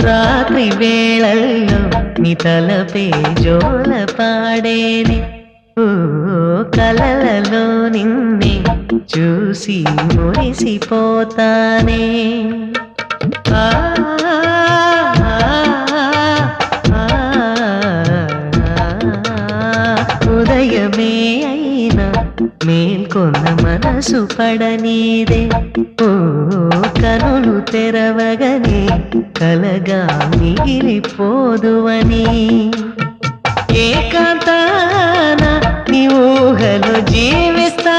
రాత్రి వేళల్లో నీ తలపే జోల పాడేనే ఓ కలలలో నిన్నే చూసి మురిసిపోతానే ఆ ఉదయమే అయినా మేల్కొన్న మనసు పడనీదే ఓ కనులు తెరవగనే కలగా మిగిలిపోదువని ఏకాంతాన నీ ఊహలో జీవిస్తా